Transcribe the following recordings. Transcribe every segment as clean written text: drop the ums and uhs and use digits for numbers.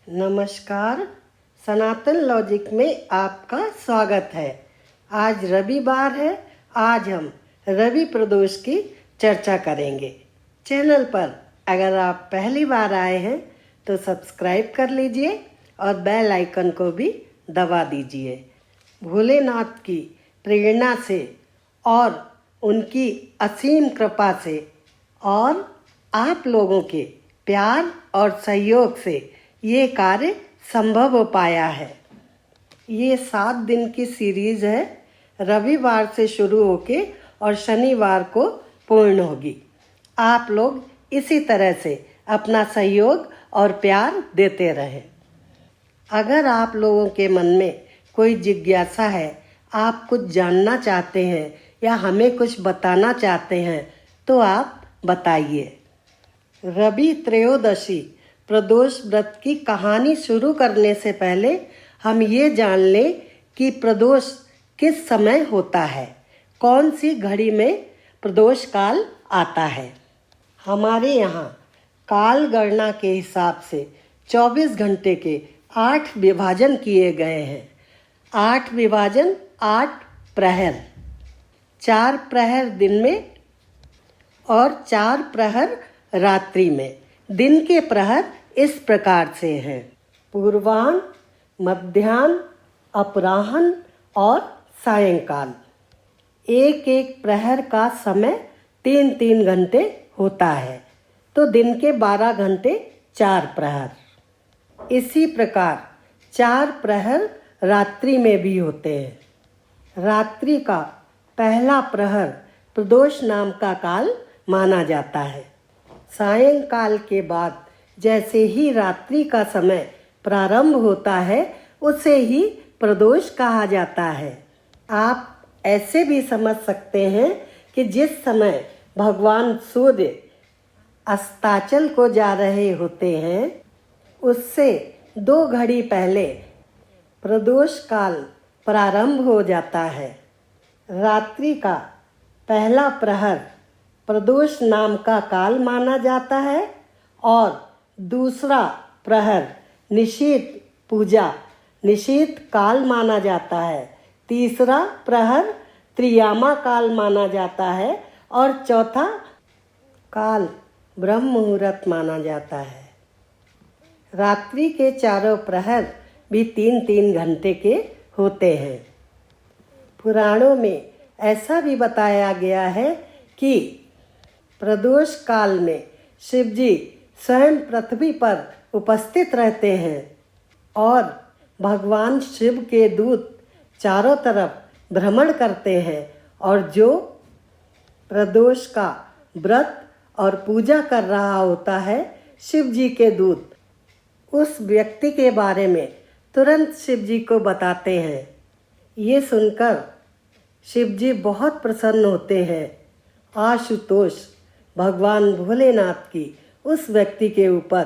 नमस्कार, सनातन लॉजिक में आपका स्वागत है। आज रविवार है। आज हम रवि प्रदोष की चर्चा करेंगे। चैनल पर अगर आप पहली बार आए हैं तो सब्सक्राइब कर लीजिए और बेल आइकन को भी दबा दीजिए। भोलेनाथ की प्रेरणा से और उनकी असीम कृपा से और आप लोगों के प्यार और सहयोग से ये कार्य संभव हो पाया है। ये 7 दिन की सीरीज है। रविवार से शुरू होके और शनिवार को पूर्ण होगी। आप लोग इसी तरह से अपना सहयोग और प्यार देते रहें। अगर आप लोगों के मन में कोई जिज्ञासा है, आप कुछ जानना चाहते हैं या हमें कुछ बताना चाहते हैं तो आप बताइए। रवि त्रयोदशी प्रदोष व्रत की कहानी शुरू करने से पहले हम ये जान लें कि प्रदोष किस समय होता है, कौन सी घड़ी में प्रदोष काल आता है। हमारे यहाँ काल गणना के हिसाब से 24 घंटे के 8 विभाजन किए गए हैं। 8 विभाजन 8 प्रहर, 4 प्रहर दिन में और 4 प्रहर रात्रि में। दिन के प्रहर इस प्रकार से हैं: पूर्वाह्न, मध्याह्न, अपराह्न और सायंकाल। एक एक प्रहर का समय 3-3 घंटे होता है, तो दिन के 12 घंटे 4 प्रहर। इसी प्रकार 4 प्रहर रात्रि में भी होते हैं। रात्रि का पहला प्रहर प्रदोष नाम का काल माना जाता है। सायंकाल के बाद जैसे ही रात्रि का समय प्रारंभ होता है, उसे ही प्रदोष कहा जाता है। आप ऐसे भी समझ सकते हैं कि जिस समय भगवान सूर्य अस्ताचल को जा रहे होते हैं, उससे 2 घड़ी पहले प्रदोष काल प्रारंभ हो जाता है। रात्रि का पहला प्रहर प्रदोष नाम का काल माना जाता है और दूसरा प्रहर निशीथ पूजा निशीथ काल माना जाता है। तीसरा प्रहर त्रियामा काल माना जाता है और चौथा काल ब्रह्म मुहूर्त माना जाता है। रात्रि के चारों प्रहर भी 3-3 घंटे के होते हैं। पुराणों में ऐसा भी बताया गया है कि प्रदोष काल में शिवजी स्वयं पृथ्वी पर उपस्थित रहते हैं और भगवान शिव के दूत चारों तरफ भ्रमण करते हैं और जो प्रदोष का व्रत और पूजा कर रहा होता है, शिव जी के दूत उस व्यक्ति के बारे में तुरंत शिव जी को बताते हैं। ये सुनकर शिव जी बहुत प्रसन्न होते हैं। आशुतोष भगवान भोलेनाथ की उस व्यक्ति के ऊपर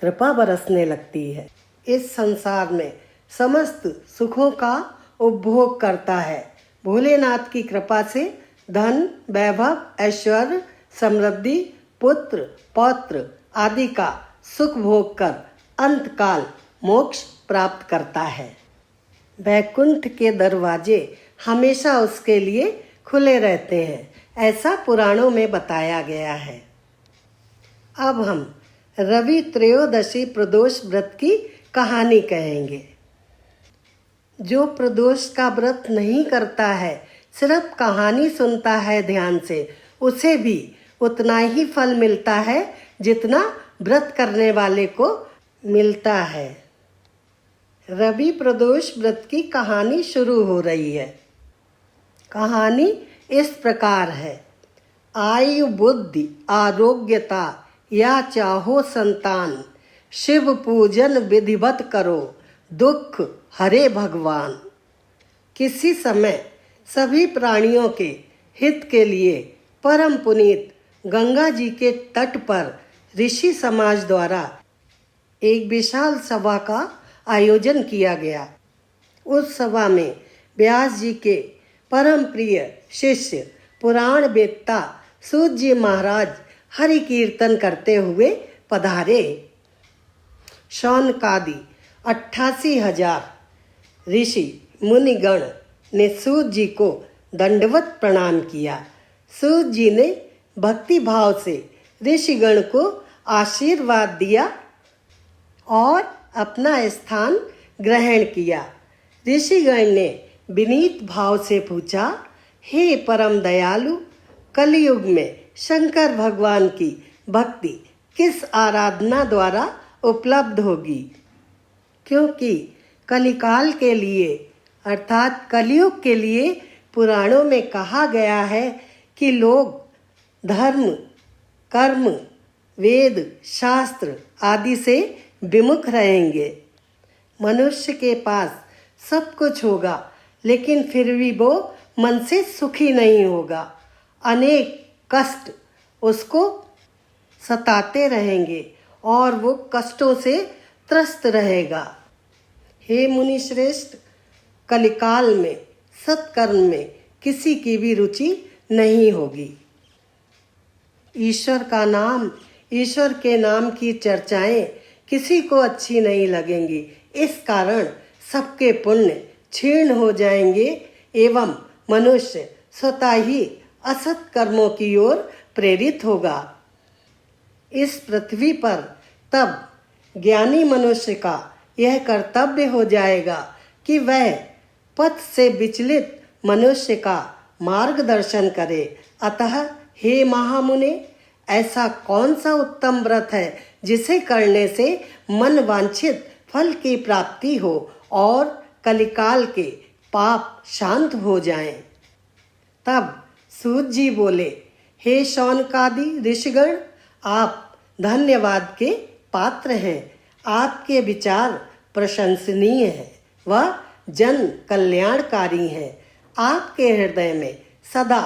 कृपा बरसने लगती है। इस संसार में समस्त सुखों का उपभोग करता है। भोलेनाथ की कृपा से धन, वैभव, ऐश्वर्य, समृद्धि, पुत्र, पौत्र आदि का सुख भोग कर अंतकाल मोक्ष प्राप्त करता है। वैकुंठ के दरवाजे हमेशा उसके लिए खुले रहते हैं, ऐसा पुराणों में बताया गया है। अब हम रवि त्रयोदशी प्रदोष व्रत की कहानी कहेंगे। जो प्रदोष का व्रत नहीं करता है, सिर्फ कहानी सुनता है ध्यान से, उसे भी उतना ही फल मिलता है जितना व्रत करने वाले को मिलता है। रवि प्रदोष व्रत की कहानी शुरू हो रही है। कहानी इस प्रकार है: आयु, बुद्धि, आरोग्यता या चाहो संतान, शिव पूजन विधिवत करो, दुख हरे भगवान। किसी समय सभी प्राणियों के हित के लिए परम पुनीत गंगा जी के तट पर ऋषि समाज द्वारा एक विशाल सभा का आयोजन किया गया। उस सभा में व्यास जी के परम प्रिय शिष्य पुराण वेत्ता सूत जी महाराज हरि कीर्तन करते हुए पधारे। शौनकादि 88,000 ऋषि मुनिगण ने सूत जी को दंडवत प्रणाम किया। सूत जी ने भक्ति भाव से ऋषिगण को आशीर्वाद दिया और अपना स्थान ग्रहण किया। ऋषिगण ने विनीत भाव से पूछा, हे परम दयालु, कलयुग में शंकर भगवान की भक्ति किस आराधना द्वारा उपलब्ध होगी? क्योंकि कलिकाल के लिए अर्थात कलयुग के लिए पुराणों में कहा गया है कि लोग धर्म, कर्म, वेद, शास्त्र आदि से विमुख रहेंगे। मनुष्य के पास सब कुछ होगा, लेकिन फिर भी वो मन से सुखी नहीं होगा। अनेक कष्ट उसको सताते रहेंगे और वो कष्टों से त्रस्त रहेगा। हे मुनि श्रेष्ठ, कलिकाल में सत्कर्म में किसी की भी रुचि नहीं होगी। ईश्वर का नाम, ईश्वर के नाम की चर्चाएं किसी को अच्छी नहीं लगेंगी। इस कारण सबके पुण्य क्षीण हो जाएंगे एवं मनुष्य स्वतः ही असत कर्मों की ओर प्रेरित होगा। इस पृथ्वी पर तब ज्ञानी मनुष्य का यह कर्तव्य हो जाएगा कि वह पथ से विचलित मनुष्य का मार्गदर्शन करे। अतः हे महामुने, ऐसा कौन सा उत्तम व्रत है जिसे करने से मन वांछित फल की प्राप्ति हो और कलिकाल के पाप शांत हो जाएं? तब सूत जी बोले, हे शौनकादि ऋषिगण, आप धन्यवाद के पात्र हैं। आपके विचार प्रशंसनीय हैं व जन कल्याणकारी हैं। आपके हृदय में सदा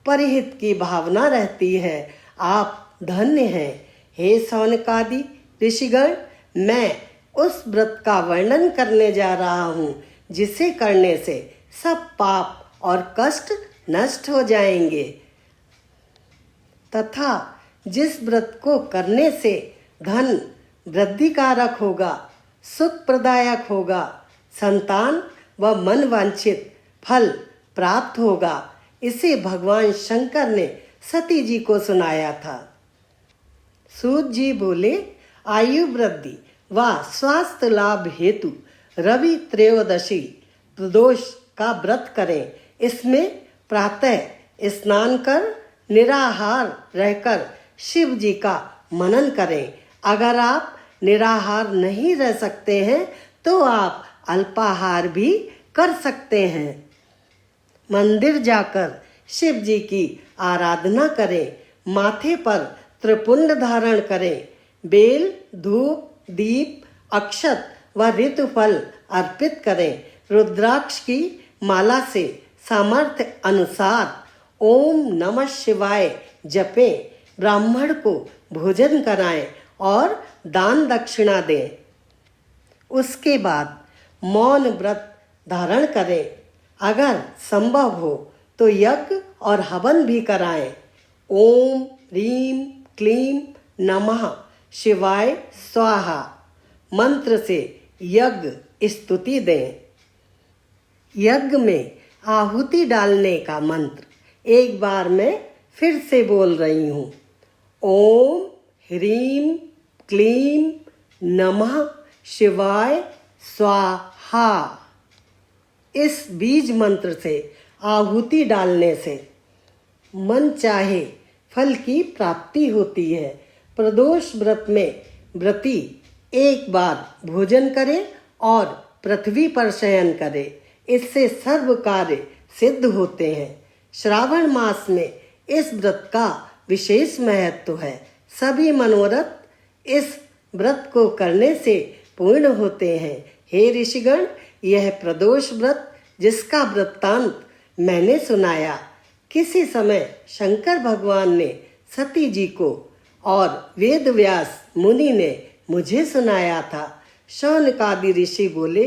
परिहित की भावना रहती है। आप धन्य हैं। हे शौनकादि ऋषिगण, मैं उस व्रत का वर्णन करने जा रहा हूँ जिसे करने से सब पाप और कष्ट नष्ट हो जाएंगे तथा जिस व्रत को करने से धन वृद्धिकारक होगा, सुख प्रदायक होगा, संतान व मन वांछित फल प्राप्त होगा। इसे भगवान शंकर ने सती जी को सुनाया था। सूत जी बोले, आयु वृद्धि व स्वास्थ्य लाभ हेतु रवि त्रयोदशी प्रदोष का व्रत करें। इसमें प्रातः स्नान कर निराहार रहकर शिव जी का मनन करें। अगर आप निराहार नहीं रह सकते हैं तो आप अल्पाहार भी कर सकते हैं। मंदिर जाकर शिव जी की आराधना करें। माथे पर त्रिपुंड धारण करें। बेल, धूप, दीप, अक्षत व ऋतुफल अर्पित करें। रुद्राक्ष की माला से सामर्थ्य अनुसार ओम नमः शिवाय जपें। ब्राह्मण को भोजन कराएं और दान दक्षिणा दें। उसके बाद मौन व्रत धारण करें। अगर संभव हो तो यज्ञ और हवन भी कराएं। ओम ह्रीं क्लीं नमः शिवाय स्वाहा मंत्र से यज्ञ स्तुति दें। यज्ञ में आहुति डालने का मंत्र एक बार मैं फिर से बोल रही हूँ। ओम ह्रीं क्लीं नमः शिवाय स्वाहा। इस बीज मंत्र से आहुति डालने से मन चाहे फल की प्राप्ति होती है। प्रदोष व्रत में व्रती एक बार भोजन करे और पृथ्वी पर शयन करे। इससे सर्व कार्य सिद्ध होते हैं। श्रावण मास में इस व्रत का विशेष महत्व है। सभी मनोरथ इस व्रत को करने से पूर्ण होते हैं। हे ऋषिगण, यह प्रदोष व्रत जिसका वृत्तांत मैंने सुनाया, किसी समय शंकर भगवान ने सती जी को और वेद व्यास मुनि ने मुझे सुनाया था। शौनकादि ऋषि बोले,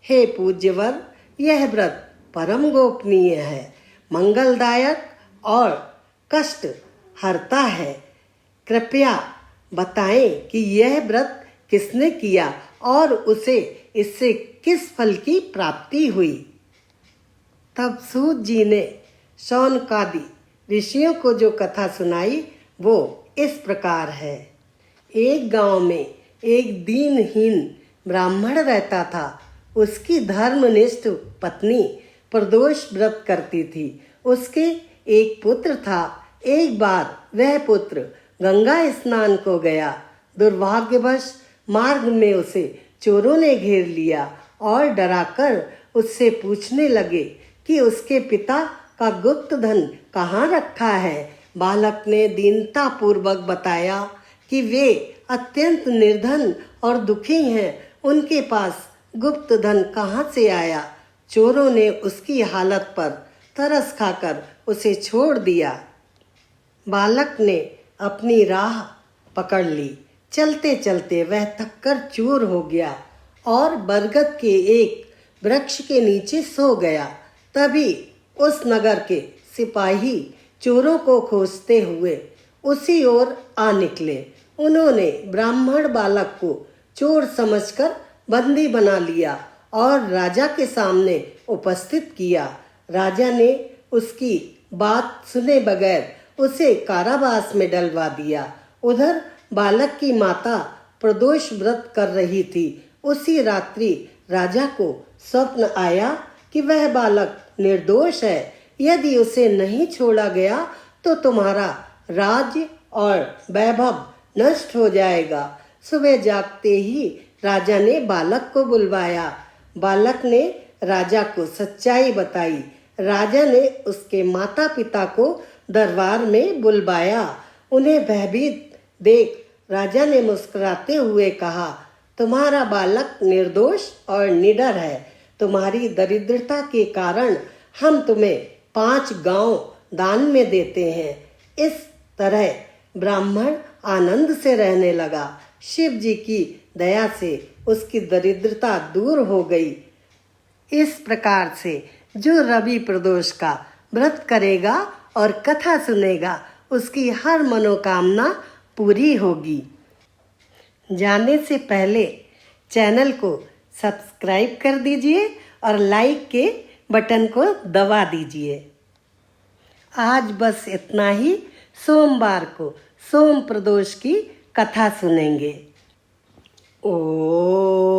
हे पूज्यवर, यह व्रत परम गोपनीय है, मंगलदायक और कष्ट हरता है। कृपया बताएं कि यह व्रत किसने किया और उसे इससे किस फल की प्राप्ति हुई। तब सूत जी ने शौनकादि ऋषियों को जो कथा सुनाई वो इस प्रकार है। एक गांव में एक दीनहीन ब्राह्मण रहता था। उसकी धर्मनिष्ठ पत्नी प्रदोष व्रत करती थी। उसके एक पुत्र था। एक बार वह पुत्र गंगा स्नान को गया। दुर्भाग्यवश मार्ग में उसे चोरों ने घेर लिया और डराकर उससे पूछने लगे कि उसके पिता का गुप्त धन कहाँ रखा है। बालक ने दीनता पूर्वक बताया कि वे अत्यंत निर्धन और दुखी हैं, उनके पास गुप्त धन कहाँ से आया। चोरों ने उसकी हालत पर तरस खाकर उसे छोड़ दिया। बालक ने अपनी राह पकड़ ली। चलते चलते वह थककर चूर हो गया और बरगद के एक वृक्ष के नीचे सो गया। तभी उस नगर के सिपाही चोरों को खोजते हुए उसी ओर आ निकले। उन्होंने ब्राह्मण बालक को चोर समझकर बंदी बना लिया और राजा के सामने उपस्थित किया। राजा ने उसकी बात सुने बगैर उसे कारावास में डलवा दिया। उधर बालक की माता प्रदोष व्रत कर रही थी। उसी रात्रि राजा को स्वप्न आया कि वह बालक निर्दोष है। यदि उसे नहीं छोड़ा गया तो तुम्हारा राज्य और वैभव नष्ट हो जाएगा। सुबह जागते ही राजा ने बालक को बुलवाया। बालक ने राजा को सच्चाई बताई। राजा ने उसके माता पिता को दरबार में बुलवाया। उन्हें भयभीत देख राजा ने मुस्कुराते हुए कहा, तुम्हारा बालक निर्दोष और निडर है। तुम्हारी दरिद्रता के कारण हम तुम्हें 5 गांव दान में देते हैं। इस तरह ब्राह्मण आनंद से रहने लगा। शिव जी की दया से उसकी दरिद्रता दूर हो गई। इस प्रकार से जो रवि प्रदोष का व्रत करेगा और कथा सुनेगा उसकी हर मनोकामना पूरी होगी। जाने से पहले चैनल को सब्सक्राइब कर दीजिए और लाइक के बटन को दबा दीजिए। आज बस इतना ही। सोमवार को सोम प्रदोष की कथा सुनेंगे। ओम